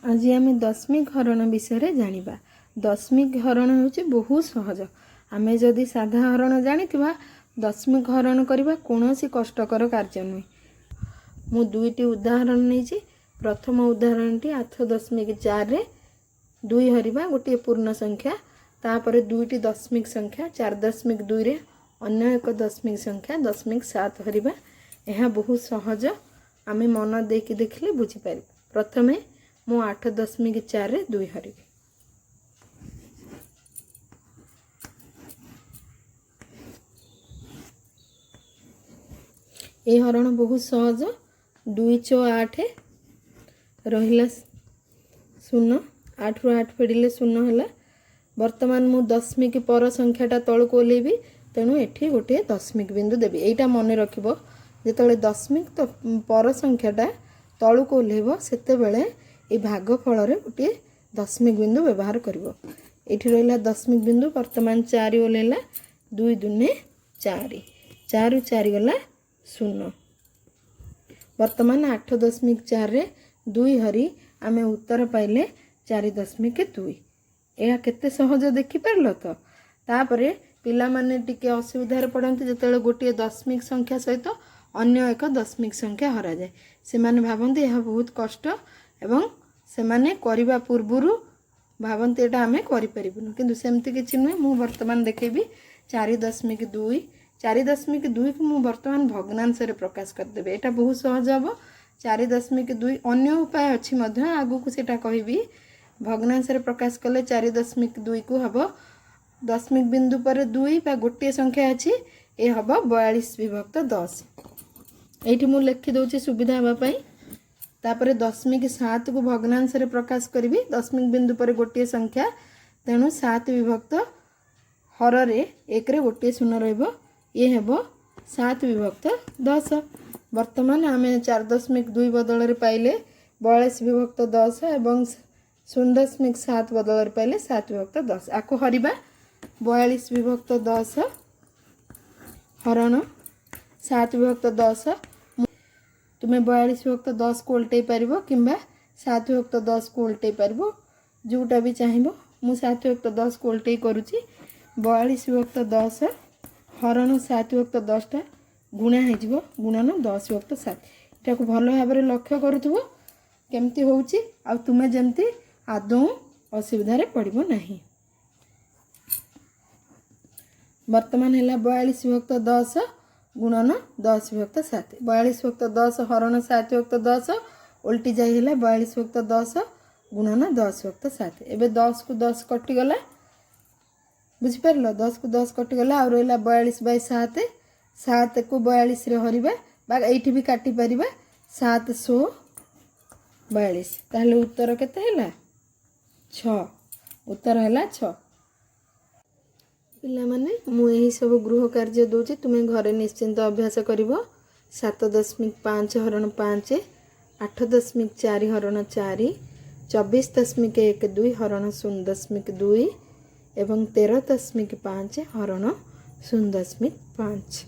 आज आम दशमिक हरण विषय जानिबा। दशमिक हरण होची बहुत सहज। आमे जदि साधा हरण जानिथिबा दशमिक हरण करबा कोनोसी कष्टकर कार्य नुहे। मु दुईटी उदाहरण नैछि। प्रथम उदाहरणटी 8.4 रे 2 हरिबा गोटे पूर्ण संख्या, तापर दुईटी दशमिक संख्या 4.2 रे अन्य एक दशमिक संख्या 0.7 हरिबा। यह बहुत सहज, आमे मन देकी देखले बुझी पारि। प्रथमे मु 8.4 रे 2 हरिबी। ये हरण बहुत सहज। 2 × 8 रहिला 0, 8 रु 8 फेडिले 0 हला। वर्तमान मु दशमिक पर संख्याटा तळक ओलेबी, तेणु एठी गोटे दशमिक बिंदु देबी। एटा मन रखिबो, जेतले दशमिक तो पर संख्याटा तळक ओलेबो सेते बेले ए भागफल रे गोटे दशमिक बिंदु व्यवहार करिवो। एठी रहिला दशमिक बिंदु। वर्तमान 4 ओलेला 2 दूने 4, 4 रु 4 गला 0। वर्तमान 8.4 रे 2 हरि आमे उत्तर पाइले 4.2। यह केते सहज देखि परलो तो। तापरे पिला माने टिके असुविधा रे पड़ंती जेतेले गोटे दशमिक संख्या सहित अन्य एक दशमिक संख्या हरा जाए। से माने भाबंती यह बहुत कष्ट एवं से माने करिबा पूर्वरु भाबंती एटा आमे करि परिबुनु, किंतु सेमति किछि नुहे। मु वर्तमान देखेबी 4.2। 4.2 को मु वर्तमान भग्नांश रे प्रकाश कर देबे। एटा बहुत सहज हबो। 4.2 अन्य उपाय अछि मध्य, आगु को सेटा कहिबी। भग्नांश रे प्रकाश कले 4.2 को हबो दशमिक बिंदु पर 2 बा गोटे संख्या अछि, ए हबो 42/10। एठी मु लिखि दोछि सुविधा हबा पई। तापरे 0.7 को भग्नांश रे प्रकाश करिबी। दशमिक बिंदु पर गोटे संख्या, तेणु 7/10 हर रे 1 रे गोटे शून्य रहइबो। ये हेबो 7/10। वर्तमान आमे 4.2 बदल रे पाइले 42/10 एवं 0.7 बदल रे पाइले 7/10। आको हरिबा 42/10 हरण 7/10। तुमे 42/10 को उल्टे पारिबो किंबा 7/10 को उल्टे पारिबो, जोटा भी चाहिबो। मु 7/10 को उल्टे करूची। 42/10 हरण 7/10 टा गुणा हे जिवो गुणन 10/7। एटा को भलो भाबरे लक्ष्य करूथबो केमती होउची, आ तुमे जेमती आदौ असुविधा रे पड़िबो नाही। वर्तमान हैला 42/10 गुणन 10/7। 42/10 हरण 7/10 उल्टी जाई हैला 42/10 गुणन 10/7। एबे 10 को 10 कटि गला, बुझी परलो। 10 को 10 कटि गला, आ रहला 42/7। 7 को 42 रे हरिबा, बा एठी भी काटि परिबा 742। ताहले उत्तर केते हैला 6। उत्तर हैला 6। पिला माने मु एही सब गृह कार्य दोची, तुमे घरे निश्चिंत अभ्यास करिवो। 7.5 हरण 5, 8.4 हरण 4, 24.12 हरण 0.2 एवं 13.5 हरण 0.5।